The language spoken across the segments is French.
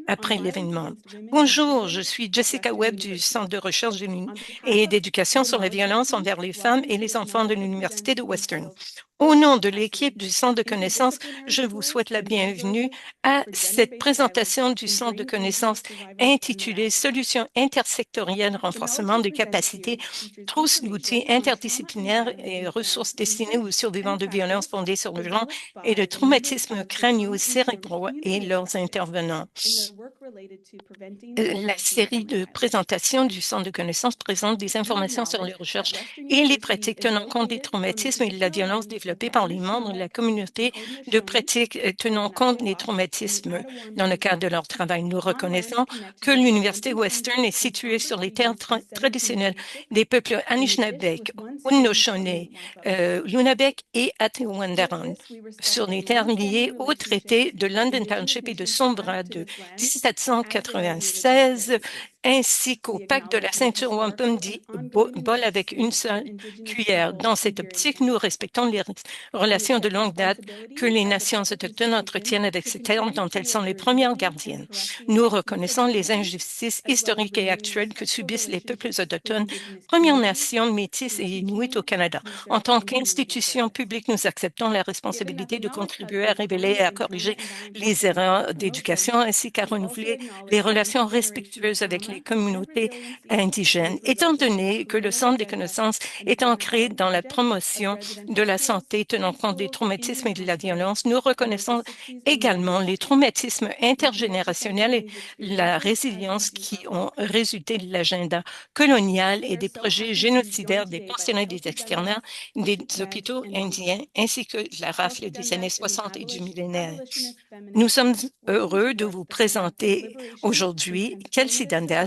après l'événement. Bonjour, je suis Jessica Webb du Centre de recherche et d'éducation sur la violence envers les femmes et les enfants de l'Université de Western. Au nom de l'équipe du Centre de connaissances, je vous souhaite la bienvenue à cette présentation du Centre de connaissances intitulée Solutions intersectorielles, renforcement des capacités, trousse d'outils interdisciplinaires et ressources destinées aux survivants de violences fondées sur le genre et de traumatismes crânio-cérébraux et leurs intervenants. La série de présentations du Centre de connaissances présente des informations sur les recherches et les pratiques tenant compte des traumatismes et de la violence développées par les membres de la communauté de pratiques tenant compte des traumatismes. Dans le cadre de leur travail, nous reconnaissons que l'Université Western est située sur les terres traditionnelles des peuples Anishinaabeg, Haudenosaunee, Lunabek et Atewandaron, sur les terres liées au traité de London Township et de Sombra de 1796, ainsi qu'au pacte de la ceinture wampum dit bol avec une seule cuillère. Dans cette optique, nous respectons les relations de longue date que les nations autochtones entretiennent avec ces terres dont elles sont les premières gardiennes. Nous reconnaissons les injustices historiques et actuelles que subissent les peuples autochtones, Premières Nations, Métis et Inuits au Canada. En tant qu'institution publique, nous acceptons la responsabilité de contribuer à révéler et à corriger les erreurs d'éducation ainsi qu'à renouveler les relations respectueuses avec les communautés indigènes. Étant donné que le Centre des connaissances est ancré dans la promotion de la santé tenant compte des traumatismes et de la violence, nous reconnaissons également les traumatismes intergénérationnels et la résilience qui ont résulté de l'agenda colonial et des projets génocidaires des pensionnats des externats des hôpitaux indiens ainsi que la rafle des années 60 et du millénaire. Nous sommes heureux de vous présenter aujourd'hui Kelsey Dundas,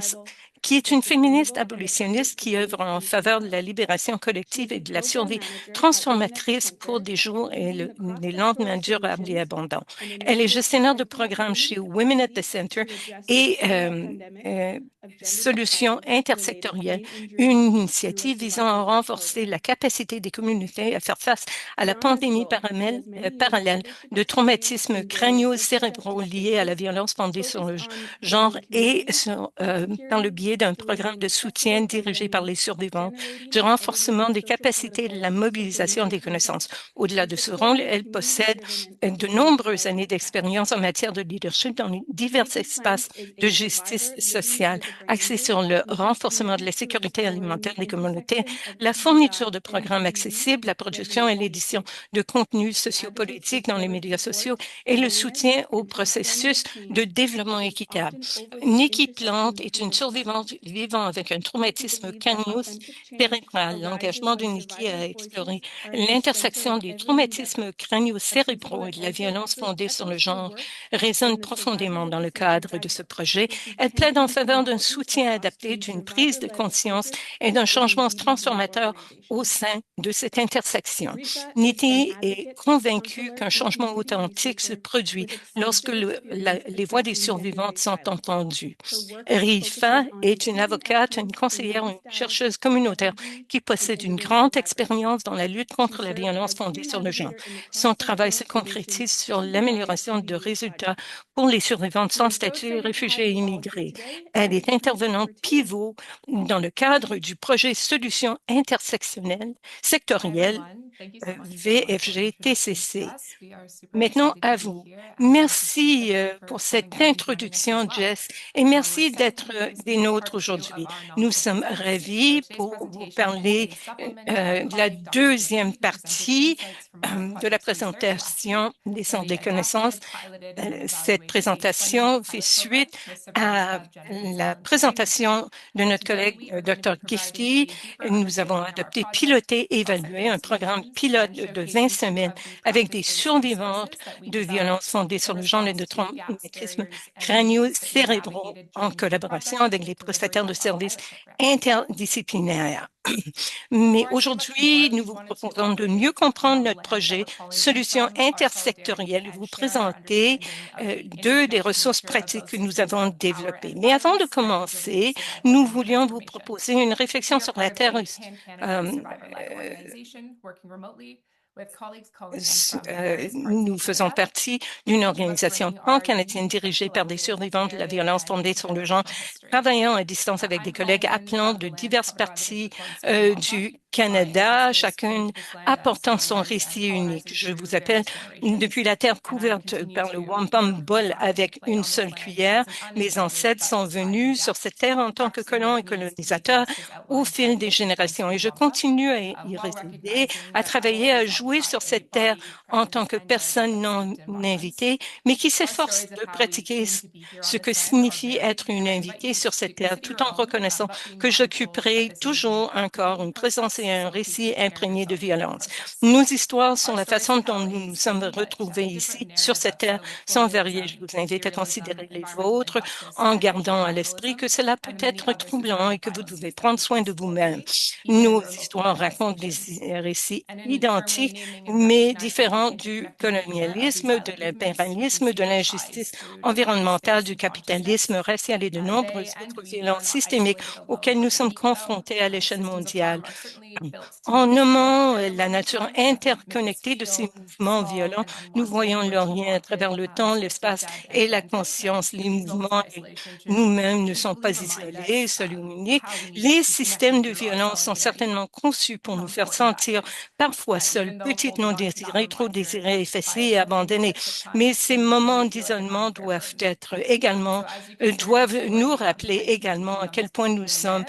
qui est une féministe abolitionniste qui œuvre en faveur de la libération collective et de la survie transformatrice pour des jours et les lendemains durables et abondants. Elle est gestionnaire de programmes chez Women at the Center et Solutions intersectorielles, une initiative visant à renforcer la capacité des communautés à faire face à la pandémie parallèle de traumatismes crânio-cérébraux liés à la violence fondée sur le genre et dans le biais d'un programme de soutien dirigé par les survivants, du renforcement des capacités et de la mobilisation des connaissances. Au-delà de ce rôle, elle possède de nombreuses années d'expérience en matière de leadership dans les divers espaces de justice sociale, axés sur le renforcement de la sécurité alimentaire des communautés, la fourniture de programmes accessibles, la production et l'édition de contenus sociopolitiques dans les médias sociaux et le soutien au processus de développement équitable. Nikki Plante est une survivante vivant avec un traumatisme crânio-cérébral. L'engagement de Nikki a exploré l'intersection des traumatismes crânio-cérébraux et de la violence fondée sur le genre résonne profondément dans le cadre de ce projet. Elle plaide en faveur d'un soutien adapté, d'une prise de conscience et d'un changement transformateur au sein de cette intersection. Nikki est convaincue qu'un changement authentique se produit lorsque les voix des survivantes sont entendues. Rifa est une avocate, une conseillère, une chercheuse communautaire qui possède une grande expérience dans la lutte contre la violence fondée sur le genre. Son travail se concrétise sur l'amélioration de résultats pour les survivantes sans statut, réfugiés et immigrés. Elle est intervenante pivot dans le cadre du projet Solutions intersectionnelles sectorielles VFG-TCC. Maintenant, à vous. Merci pour cette introduction, Jess, et merci d'être des nôtres aujourd'hui. Nous sommes ravis pour vous parler de la deuxième partie de la présentation des centres des connaissances. Cette présentation fait suite à la présentation de notre collègue Dr. Gifty. Nous avons adopté, piloté et évalué un programme pilote de 20 semaines avec des survivantes de violences fondées sur le genre et de traumatismes crânio-cérébraux en collaboration avec les prestataires de services interdisciplinaires. Mais aujourd'hui, nous vous proposons de mieux comprendre notre projet Solutions intersectorielles et vous présenter deux des ressources pratiques que nous avons développées. Mais avant de commencer, nous voulions vous proposer une réflexion sur la Terre Nous faisons partie d'une organisation pan-canadienne dirigée par des survivants de la violence fondée sur le genre, travaillant à distance avec des collègues appelant de diverses parties du Canada, chacune apportant son récit unique. Je vous appelle depuis la terre couverte par le wampum bol avec une seule cuillère. Mes ancêtres sont venus sur cette terre en tant que colons et colonisateurs au fil des générations et je continue à y résider, à travailler, à jouer sur cette terre en tant que personne non invitée, mais qui s'efforce de pratiquer ce que signifie être une invitée sur cette terre, tout en reconnaissant que j'occuperai toujours un corps, une présence et un récit imprégné de violence. Nos histoires sont la façon dont nous nous sommes retrouvés ici, sur cette terre, sont variées. Je vous invite à considérer les vôtres en gardant à l'esprit que cela peut être troublant et que vous devez prendre soin de vous-même. Nos histoires racontent des récits identiques, mais différents du colonialisme, de l'impérialisme, de l'injustice environnementale, du capitalisme racial et de nombreuses autres violences systémiques auxquelles nous sommes confrontés à l'échelle mondiale. En nommant la nature interconnectée de ces mouvements violents, nous voyons leur lien à travers le temps, l'espace et la conscience. Les mouvements nous-mêmes ne sont pas isolés, seuls ou uniques. Les systèmes de violence sont certainement conçus pour nous faire sentir parfois seuls, petites, non désirées, trop désirées, effacées et abandonnées. Mais ces moments d'isolement doivent nous rappeler également à quel point nous sommes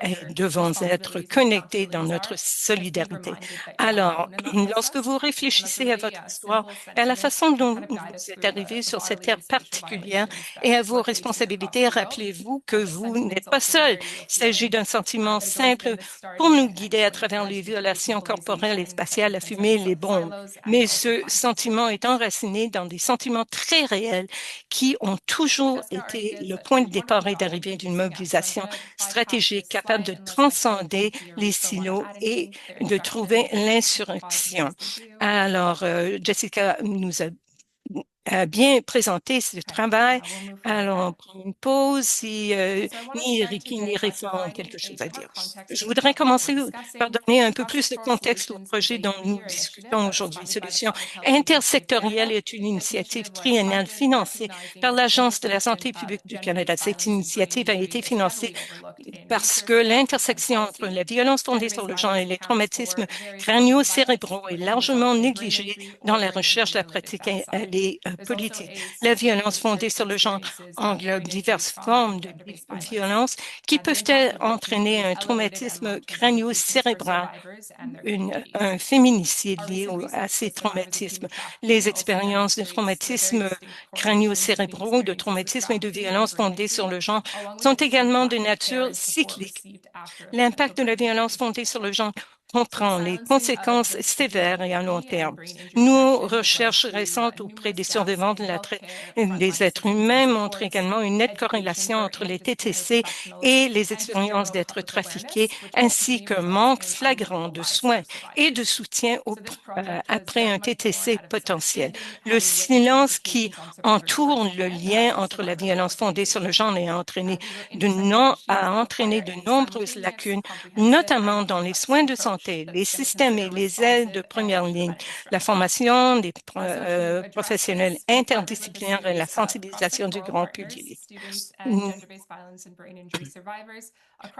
et devons être connectés dans notre solidarité. Alors, lorsque vous réfléchissez à votre histoire et à la façon dont vous êtes arrivé sur cette terre particulière et à vos responsabilités, rappelez-vous que vous n'êtes pas seul. Il s'agit d'un sentiment simple pour nous guider à travers les violations corporelles et spatiales, la fumée, les bombes. Mais ce sentiment est enraciné dans des sentiments très réels qui ont toujours été le point de départ et d'arrivée d'une mobilisation stratégique capable de transcender les silos et de trouver l'insurrection. Alors, Jessica nous a bien présenté ce travail. Alors, on prend une pause si ni Ricky ni Réflexion ont quelque chose à dire. Je voudrais commencer par donner un peu plus de contexte au projet dont nous discutons aujourd'hui. Solution intersectorielle est une initiative triennale financée par l'Agence de la santé publique du Canada. Cette initiative a été financée parce que l'intersection entre la violence fondée sur le genre et les traumatismes crânio-cérébraux est largement négligée dans la recherche, la pratique et les politiques. La violence fondée sur le genre englobe diverses formes de violence qui peuvent entraîner un traumatisme crânio-cérébral, un féminicide lié à ces traumatismes. Les expériences de traumatismes crânio-cérébraux, de traumatisme et de violence fondée sur le genre sont également de nature cyclique. L'impact de la violence fondée sur le genre comprend les conséquences sévères et à long terme. Nos recherches récentes auprès des survivants de la traite des êtres humains montrent également une nette corrélation entre les TTC et les expériences d'être trafiqués, ainsi qu'un manque flagrant de soins et de soutien après un TTC potentiel. Le silence qui entoure le lien entre la violence fondée sur le genre a entraîné de nombreuses lacunes, notamment dans les soins de santé, les systèmes et les aides de première ligne, la formation des professionnels interdisciplinaires et la sensibilisation du grand public.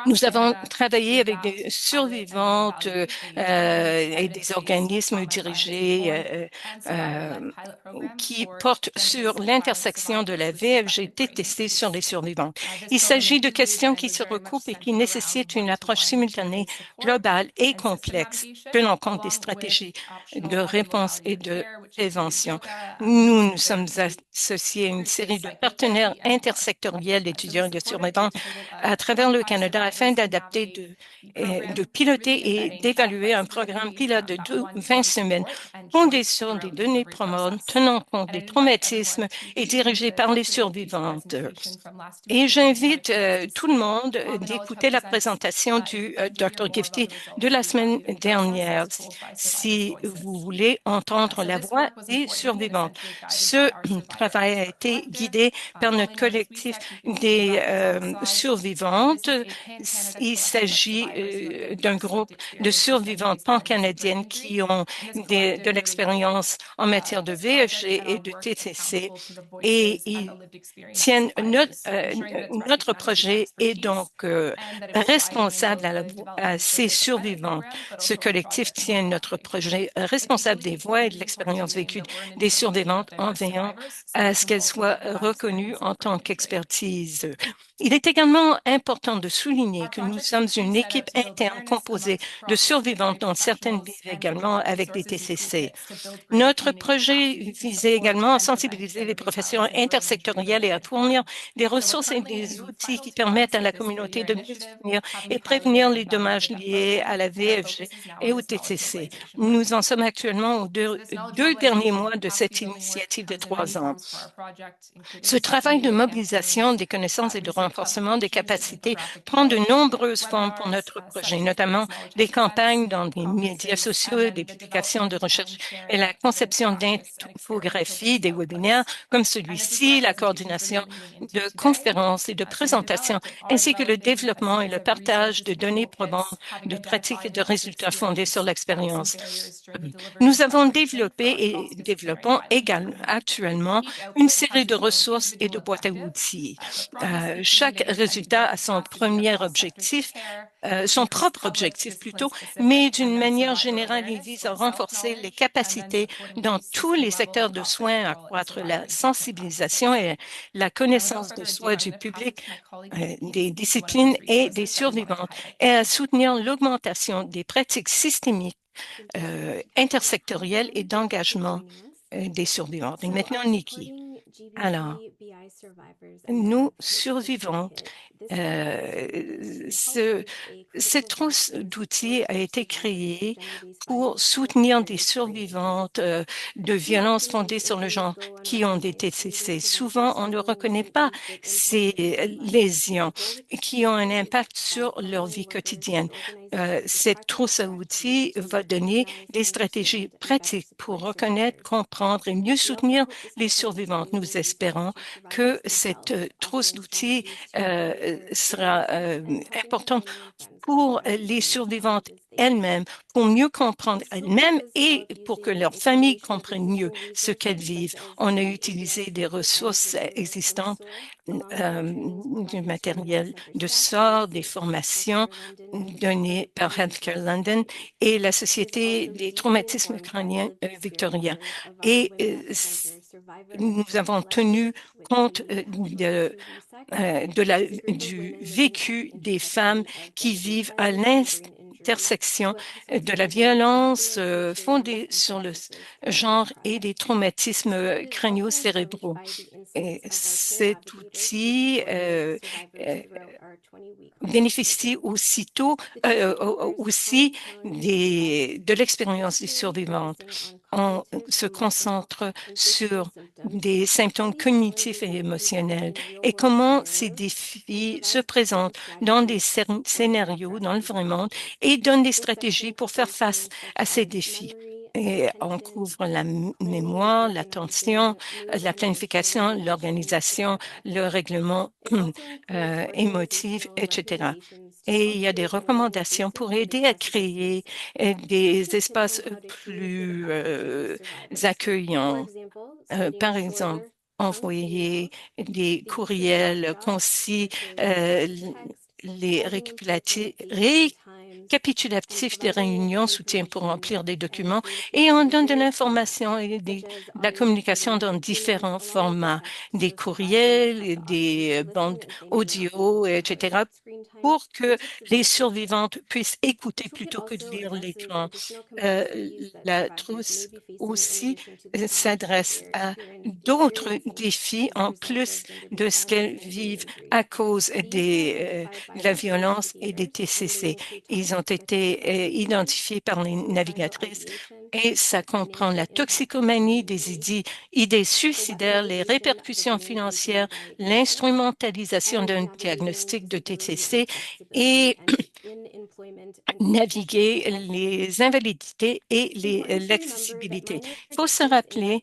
Nous avons travaillé avec des survivantes et des organismes dirigés qui portent sur l'intersection de la VFG TTC sur les survivantes. Il s'agit de questions qui se recoupent et qui nécessitent une approche simultanée, globale et complexe, tenant compte des stratégies de réponse et de prévention. Nous nous sommes associés à une série de partenaires intersectoriels d'étudiants et de survivants à travers le Canada afin d'adapter, de piloter et d'évaluer un programme pilote de 20 semaines fondé sur des données probantes tenant compte des traumatismes et dirigé par les survivantes. Et j'invite tout le monde d'écouter la présentation du Dr. Gifty de la semaine semaine dernière, si vous voulez entendre la voix des survivantes. Ce travail a été guidé par notre collectif des survivantes. Il s'agit d'un groupe de survivantes pan-canadiennes qui ont de l'expérience en matière de VFG et de TCC et ils tiennent notre projet est donc responsable à ces survivantes. Ce collectif tient notre projet responsable des voix et de l'expérience vécue des survivantes en veillant à ce qu'elles soient reconnues en tant qu'expertise. Il est également important de souligner que nous sommes une équipe interne composée de survivantes dont certaines vivent également avec des TCC. Notre projet visait également à sensibiliser les professions intersectorielles et à fournir des ressources et des outils qui permettent à la communauté de mieux soutenir et prévenir les dommages liés à la VFG et au TCC. Nous en sommes actuellement aux deux derniers mois de cette initiative de 3 ans. Ce travail de mobilisation des connaissances et de renforcement des capacités prend de nombreuses formes pour notre projet, notamment des campagnes dans les médias sociaux, des publications de recherche et la conception d'infographies, des webinaires comme celui-ci, la coordination de conférences et de présentations, ainsi que le développement et le partage de données probantes, de pratiques et de résultats fondés sur l'expérience. Nous avons développé et développons également actuellement une série de ressources et de boîtes à outils. Chaque résultat a son propre objectif plutôt, mais d'une manière générale, il vise à renforcer les capacités dans tous les secteurs de soins, à accroître la sensibilisation et la connaissance de soi du public, des disciplines et des survivantes, et à soutenir l'augmentation des pratiques systémiques intersectorielles et d'engagement des survivantes. Et maintenant, Nikki. Alors, nous survivons. Cette trousse d'outils a été créée pour soutenir des survivantes de violences fondées sur le genre qui ont des TCC. Souvent, on ne reconnaît pas ces lésions qui ont un impact sur leur vie quotidienne. Cette trousse à outils va donner des stratégies pratiques pour reconnaître, comprendre et mieux soutenir les survivantes. Nous espérons que cette trousse d'outils sera importante pour les survivantes elles-mêmes, pour mieux comprendre elles-mêmes et pour que leurs familles comprennent mieux ce qu'elles vivent. On a utilisé des ressources existantes, du matériel de sort, des formations données par Healthcare London et la Société des traumatismes crâniens Victoria. Et nous avons tenu compte du vécu des femmes qui vivent à l'intersection de la violence fondée sur le genre et des traumatismes crânio-cérébraux. Et cet outil bénéficie aussi de l'expérience des survivantes. On se concentre sur des symptômes cognitifs et émotionnels et comment ces défis se présentent dans des scénarios dans le vrai monde et donnent des stratégies pour faire face à ces défis. Et on couvre la mémoire, l'attention, la planification, l'organisation, le règlement émotif, etc. Et il y a des recommandations pour aider à créer des espaces plus accueillants. Par exemple, envoyer des courriels concis, les récapitulatifs des réunions, soutien pour remplir des documents et on donne de l'information et de la communication dans différents formats, des courriels, des bandes audio, etc., pour que les survivantes puissent écouter plutôt que de lire l'écran. La trousse aussi s'adresse à d'autres défis en plus de ce qu'elles vivent à cause de la violence et des TCC. Ils ont été identifiés par les navigatrices et ça comprend la toxicomanie, des idées suicidaires, les répercussions financières, l'instrumentalisation d'un diagnostic de TCC et naviguer les invalidités et l'accessibilité. Il faut se rappeler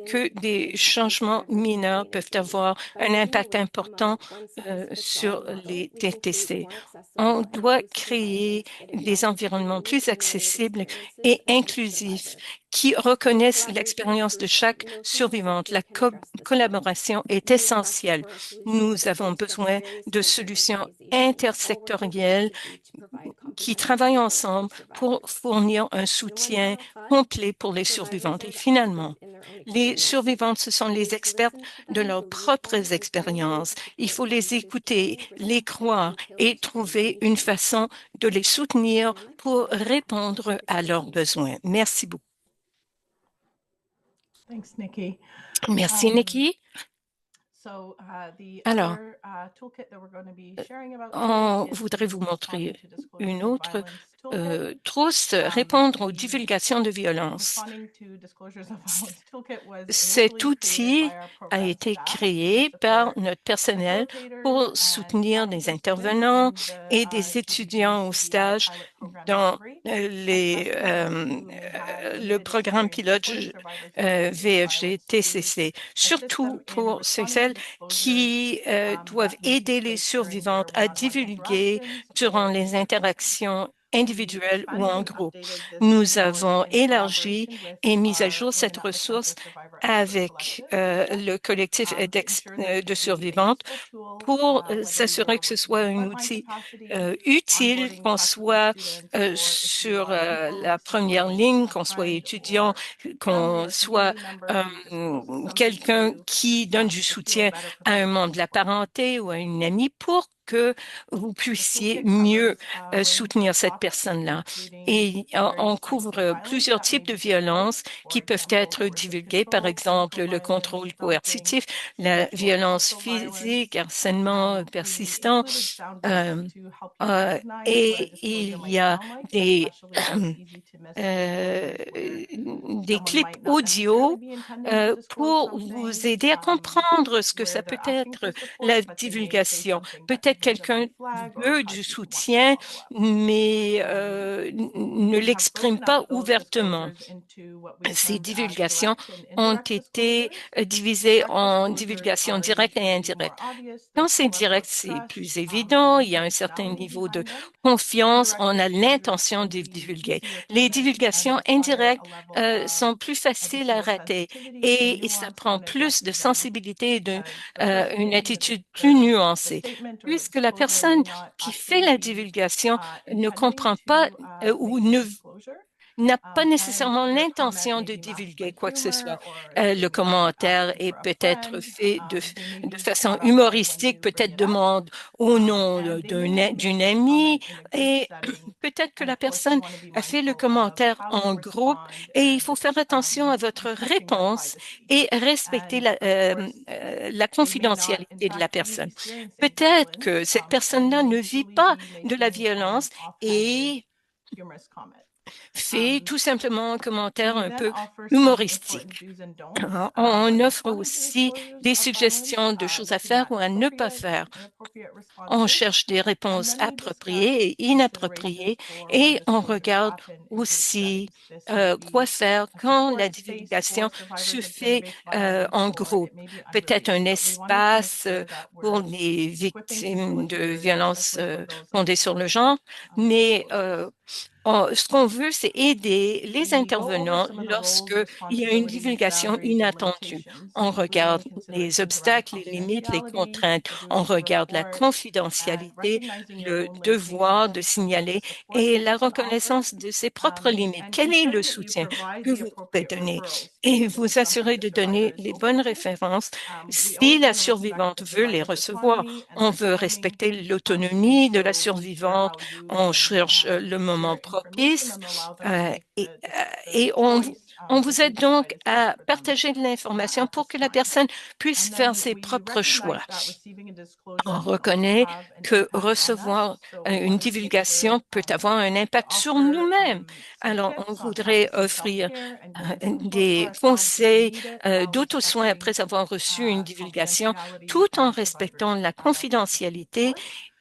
que des changements mineurs peuvent avoir un impact important sur les TTC. On doit créer des environnements plus accessibles et inclusifs qui reconnaissent l'expérience de chaque survivante. La collaboration est essentielle. Nous avons besoin de solutions intersectorielles qui travaillent ensemble pour fournir un soutien complet pour les survivantes. Et finalement, les survivantes, ce sont les expertes de leurs propres expériences. Il faut les écouter, les croire et trouver une façon de les soutenir pour répondre à leurs besoins. Merci beaucoup. Thanks, Nikki. Merci, Nikki. Alors, on voudrait vous montrer une autre trousse, répondre aux divulgations de violence. Cet outil a été créé par notre personnel pour soutenir des intervenants et des étudiants au stage dans le programme pilote VFG-TCC, surtout pour ceux et celles qui doivent aider les survivantes à divulguer durant les interactions individuelles ou en groupe. Nous avons élargi et mis à jour cette ressource avec le collectif de survivantes pour s'assurer que ce soit un outil utile, qu'on soit sur la première ligne, qu'on soit étudiant, qu'on soit quelqu'un qui donne du soutien à un membre de la parenté ou à une amie pour que vous puissiez mieux soutenir cette personne-là. Et on couvre plusieurs types de violences qui peuvent être divulguées, par exemple le contrôle coercitif, la violence physique, harcèlement persistant, et il y a des clips audio pour vous aider à comprendre ce que ça peut être, la divulgation. Peut-être quelqu'un veut du soutien, mais ne l'exprime pas ouvertement. Ces divulgations ont été divisées en divulgations directes et indirectes. Quand c'est direct, c'est plus évident, il y a un certain niveau de confiance, on a l'intention de divulguer. Les divulgations indirectes sont plus faciles à rater et ça prend plus de sensibilité et une attitude plus nuancée. Puisque la personne qui fait la divulgation ne comprend pas ou n'a pas nécessairement l'intention de divulguer quoi que ce soit. Le commentaire est peut-être fait de façon humoristique, peut-être demande au nom d'une amie et peut-être que la personne a fait le commentaire en groupe et il faut faire attention à votre réponse et respecter la confidentialité de la personne. Peut-être que cette personne-là ne vit pas de la violence et fait tout simplement un commentaire un peu humoristique. On offre aussi des suggestions de choses à faire ou à ne pas faire. On cherche des réponses appropriées et inappropriées et on regarde aussi quoi faire quand la divulgation se fait en groupe. Peut-être un espace pour les victimes de violences fondées sur le genre, mais ce qu'on veut, c'est aider les intervenants lorsque il y a une divulgation inattendue. On regarde les obstacles, les limites, les contraintes. On regarde la confidentialité, le devoir de signaler et la reconnaissance de ses propres limites. Quel est le soutien que vous pouvez donner? Et vous assurer de donner les bonnes références si la survivante veut les recevoir. On veut respecter l'autonomie de la survivante. On cherche le moment propice et on vous aide donc à partager de l'information pour que la personne puisse faire ses propres choix. On reconnaît que recevoir une divulgation peut avoir un impact sur nous-mêmes. Alors, on voudrait offrir des conseils d'auto-soin après avoir reçu une divulgation tout en respectant la confidentialité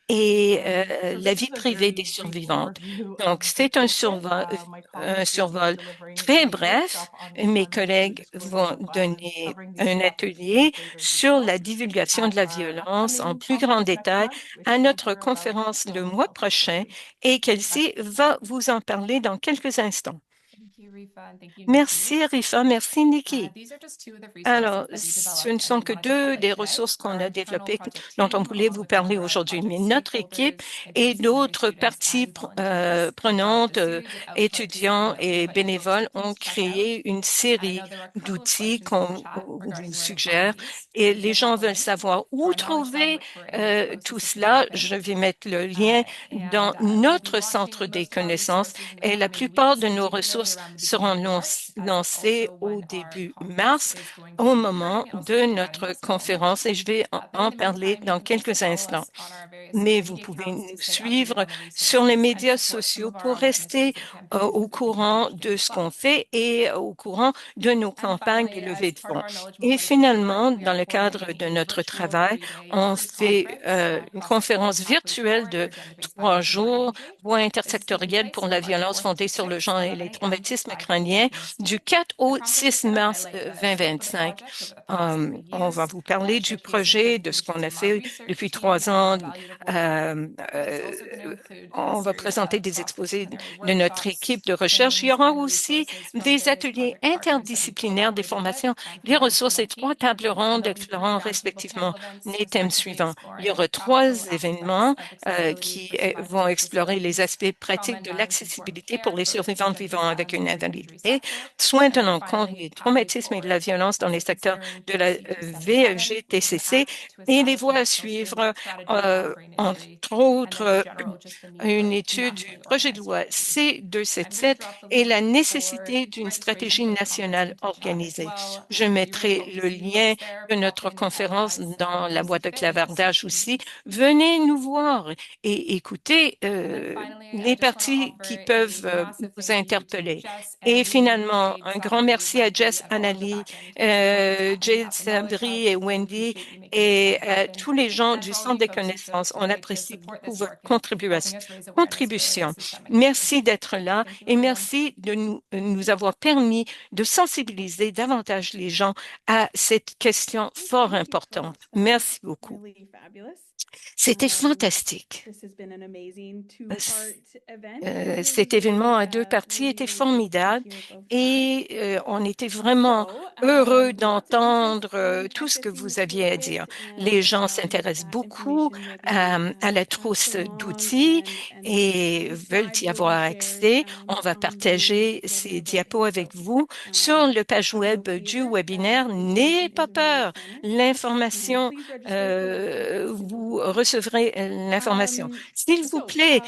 et So la this vie is a privée des very brief survivantes. overview Donc, of c'est the kit. My un colleagues will be survol delivering très a bref. workshop on Mes responses to collègues disclosure vont law classes donner covering these un topics in atelier greater sur detail. la divulgation de At la our violence en upcoming plus grand conference next détail month, which à you'll notre hear about conférence le from mois Kelsey prochain shortly. et Kelsey va vous en parler dans quelques instants. Thank you, Rifa, and thank you, Nikki. Merci, Rifa. Merci, Nikki. These are just two of the resources Alors, that we ce developed ne and sont we que wanted to deux highlight des today. ressources qu'on Our a internal développées project dont on team, voulait along vous with a parler number of aujourd'hui. Mais project notre équipe stakeholders, et interdisciplinary d'autres students parties and volunteers, developed a prenantes, series of outputs étudiants that we et invite folks to bénévoles ont please check out. créé une I série know there were a couple of d'outils questions in the qu'on chat vous regarding where to suggère find these. et We les did have gens the veulent link savoir où for Norristown, trouver which we're in the tout process of cela. developing. Je vais mettre le lien dans We'll be notre launching centre des most of our connaissances resources in the et la coming plupart weeks, de nos particularly ressources around the seront beginning of March, as it's lancées also au when our début conference mars is going to au be moment occurring, and I'll de be providing notre those conférence enrollments. et je vais But in en the parler meantime, you dans can also quelques follow instants. us on our various Mais social vous media pouvez accounts nous to stay updated suivre on the sur les resources and médias support some sociaux of our pour own rester administrative campaigns au at the beginning of courant de 2020 as ce qu'on well. fait et au courant de nos And campagnes de finally, as levée de part of fonds. our Knowledge Et Mobilization effort, finalement, we dans are le cadre coordinating de a notre virtual travail, 3-day on fait conference une across the full conférence Pathways virtuelle Forum de for Gender-Based trois Violence and Brain jours, Injury. voie This is taking intersectorielle place pour la from March violence 4th fondée to sur le 6th, genre et 11 les a.m. to traumatismes 5 p.m. crâniens Eastern. du 4 The au conference is 6 going to mars highlight the scope of the 2025. project over the past 3 On va years, vous parler du showcase some projet, de ce presentations qu'on a from our fait research depuis team 3 ans. and evaluative work. Euh, But it's euh, also going to include a on va series présenter of des exposés cross-disciplinary de notre workshops, équipe de recherche. Il y trainings, aura and aussi resources from des various ateliers project partners that we've interdisciplinaires, des collaborated with formations, and des from our ressources internal et trois team. tables And rondes there'll be 3 explorant roundtable respectivement panel events les thèmes respectively suivants. Il y exploring aura practical 3 aspects événements of accessibility qui for survivors vont of explorer les disabilities, aspects trauma pratiques and de violence-informed l'accessibilité pour care les for the survivantes vivant gender-based avec violence une and brain injury invalidité, sector, soins and then tenant compte finally, des pathways traumatismes et de la forward. violence dans This les is secteurs considering de la KC 277, which is an VLGTCC act to et les establish voies à national suivre, framework strategies on brain entre injury, and autres, then in general, just the need une for étude du nationally projet de organized loi strategy. I'm going to C277 drop the et la link for nécessité d'une registration stratégie for the conference nationale into chat as organisée. well. Je We really mettrai hope to le see you lien folks there. de Pop notre in at all conférence times dans that la you see boîte de fit and we'll see clavardage you. aussi. Venez nous voir et écoutez And then finally, I les just want to parties qui offer peuvent a massive vous thank you to interpeller. Jess, Et Annalie, finalement, Jade, un grand Sabri, merci à Wendy, Jess, and all of the Annalie, back-end support that's happening Jade at the Knowledge Hub. Sabri et We Wendy appreciate you making this et event happen. tous les gens And du to all Centre you des folks who showed up connaissances. On today to apprécie support beaucoup this votre work and helping us raise awareness for contribution. this systemic issue. Merci d'être là Thank you, et everyone. merci de nous avoir permis de sensibiliser davantage les gens à cette question fort importante. Merci beaucoup. C'était fantastique. Cet événement à 2 parties était formidable et on était vraiment heureux d'entendre tout ce que vous aviez à dire. Les gens s'intéressent beaucoup à la trousse d'outils et veulent y avoir accès. On va partager ces diapos avec vous sur le page web du webinaire. N'ayez pas peur. L'information, vous recevrez l'information. S'il vous plaît,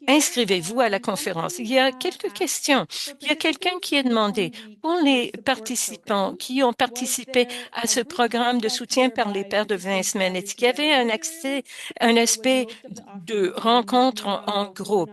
inscrivez-vous à la conférence. Il y a quelques questions. Il y a quelqu'un qui a demandé, pour les participants qui ont participé à ce programme de soutien par les pairs de 20 semaines, est-ce qu'il y avait un aspect de rencontre en groupe?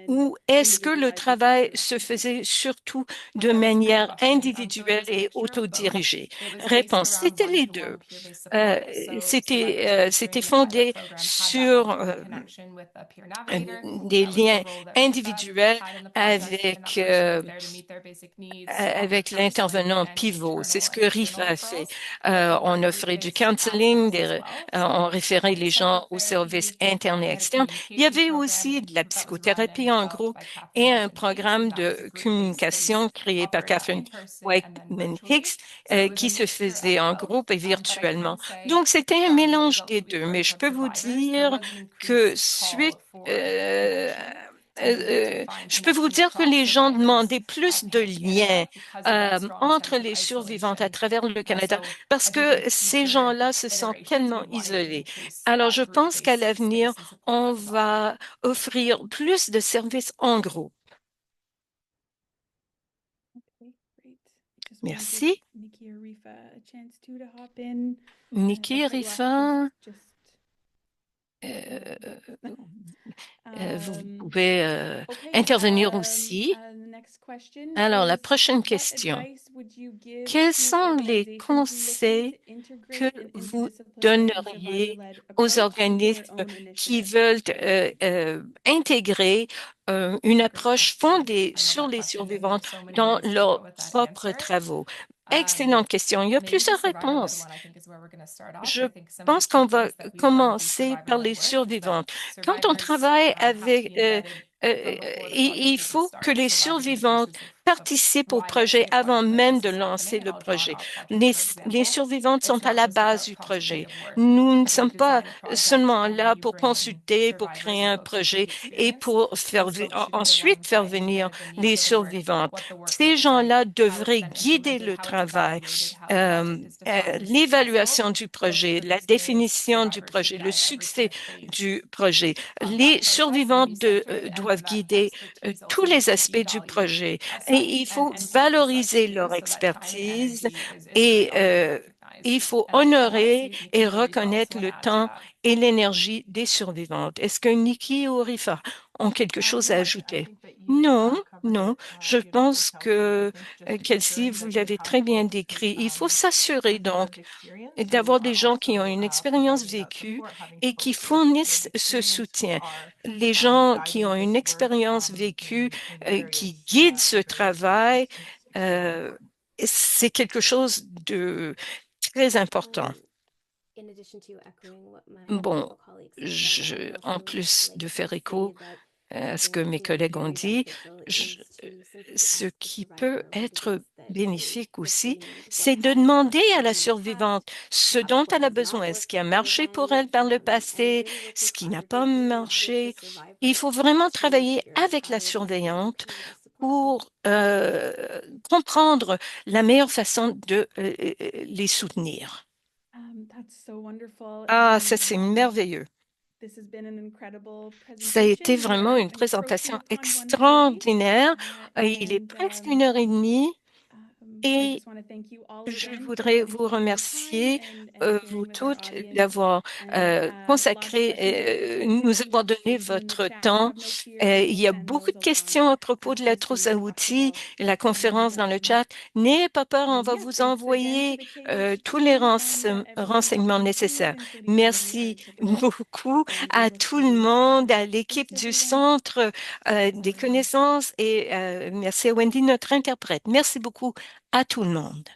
Ou est-ce que le travail se faisait surtout de Yeah, that's a great manière question. So it individuelle was a et mixture of both. autodirigée? It was based Réponse, around c'était les deux. one-to-one peer-based support. So select students C'était during the pilot fondé program had that sur one-to-one connection with a peer navigator. des That was the liens role that Rifa individuels had in the project, and avec, that person was there to meet their basic needs, offer avec counseling l'intervenant and pivot. C'est internal ce and que RIFA external a fait. referrals. Or On offrait du group-based counseling, aspects as well. on So référait les gens aux services psychotherapy, internes et we had a externes. Il y communication avait program aussi de la that was run and psychothérapie en developed groupe by Catherine et un Watson Hicks, programme and that was a de group-based communication space créé par offered Catherine in person and then Whiteman virtually. Hicks So it was a qui se mixture of faisait en both, groupe et but I virtuellement. can say Donc, c'était un from the mélange results des that we've deux. Mais heard je from peux vous providers, there dire was an que increased call for euh, connection and the need to find je peux vous connection dire que across les gens survivors demandaient plus de pan-Canada liens because of that strong entre sense of les survivantes à isolation. travers le Canada So parce I think que in ces future gens-là se sentent iterations, tellement we wanted to isolés. increase Alors, je that pense qu'à group-based l'avenir, space and support on as well. va offrir plus de services en groupe. Merci. Nikki, Rifa. euh, vous Um, pouvez okay. intervenir aussi. The next question Alors, la is, prochaine what question. advice would you give Quels to sont les organizations looking to conseils que integrate an vous interdisciplinary and donneriez survivor-led aux approach into their organismes own qui initiatives? veulent intégrer une Great approche question. fondée I love sur that les question, and there's survivantes so many dans ways to go leurs with that propres answer. travaux? Um, Excellente question. Il y a Maybe the plusieurs survivor-led réponses. one, I think, is where we're going to start off. Je I think some of the pense key qu'on va things that we've learned through commencer par survivor-led les work is that survivantes. Quand on survivors travaille have to avec, be embedded from before the il project even faut que starts. les So a lot of the survivantes indications of participent au why, let's projet say, a avant project like même this de is lancer happening, and le I'll draw on projet. our project, Les, for les example. survivantes It's sont à not la just base about du projet. consultative work. Nous ne We're sommes pas designing a project, seulement and then là you pour bring in consulter, pour survivors créer and un folks with projet deep et experience. pour Those folks should be the ensuite ones faire that venir embedded the les needs of the work, survivantes. what the work Ces looks like, gens-là how it's devraient been guider implemented, le how it's travail, evaluated, how the project is defined and successful. l'évaluation du Folks projet, with la experience, définition du survivors should projet, le guide every succès phase du projet. of Les that process and be survivantes centered, and doivent then that guider expertise tous also les needs to be aspects du valued projet as et such il faut and paid as such valoriser too. leur So that time and expertise energy is very honored and recognized. il faut And I want to honorer see if Nikki et or Rifa also reconnaître want to le add to temps that. et l'énergie des survivantes. Est-ce que Nikki ou Rifa ont quelque chose à No, I ajouter? think that you Non, covered non. it Je beautifully, pense Kelsey. I que think just Kelsey, ensuring vous that you l'avez have très bien folks décrit. Il faut with s'assurer lived donc experience who d'avoir des are gens qui ont also une expérience providing that vécue support, having et qui folks with lived fournissent ce experience who soutien. are Les gens qui ont guiding une this work expérience vécue, in qui various guident ce configurations travail, is extremely euh, important. c'est quelque chose de très important. In addition to echoing what my Bon, wonderful colleagues said, I would en also plus like de to faire écho say that à ce something que that mes can be collègues ont very dit, beneficial je- is to simply ce ask the qui peut survivor what it être is that bénéfique what aussi, they need, what c'est de has demander worked à for la them in the survivante past, ce dont perhaps what elle a has not besoin, ce qui worked a for marché pour them, elle par le and passé, really work ce with qui n'a pas collaboratively with the marché. Il survivor faut vraiment to travailler figure out avec how la they best can surveillante come to support them. pour comprendre la meilleure façon de les soutenir. That's so wonderful. Ah, ça c'est merveilleux. This has been an incredible Ça a été presentation. We vraiment are une encroaching présentation upon 1:30, extraordinaire. Il est and presque 1h30 I et just want to thank you all je again voudrais for vous taking your time remercier, and vous sharing with our toutes, audience. d'avoir And lots of consacré, questions that we can't get nous to avoir donné in the votre chat. So temps. have no fear, we Il will y a send beaucoup those de along questions à propos de la as trousse soon à as outils possible. et la conférence dans le And chat. N'ayez pas peur, on va yeah, vous thanks again to envoyer the KH tous les team and everyone who renseignements contributed, nécessaires. including Wendy, our Merci interpreter. beaucoup And we à look tout le forward to monde, à that. l'équipe Thanks, du everyone. Centre des connaissances et merci à Wendy, notre interprète. Merci beaucoup à tout le monde.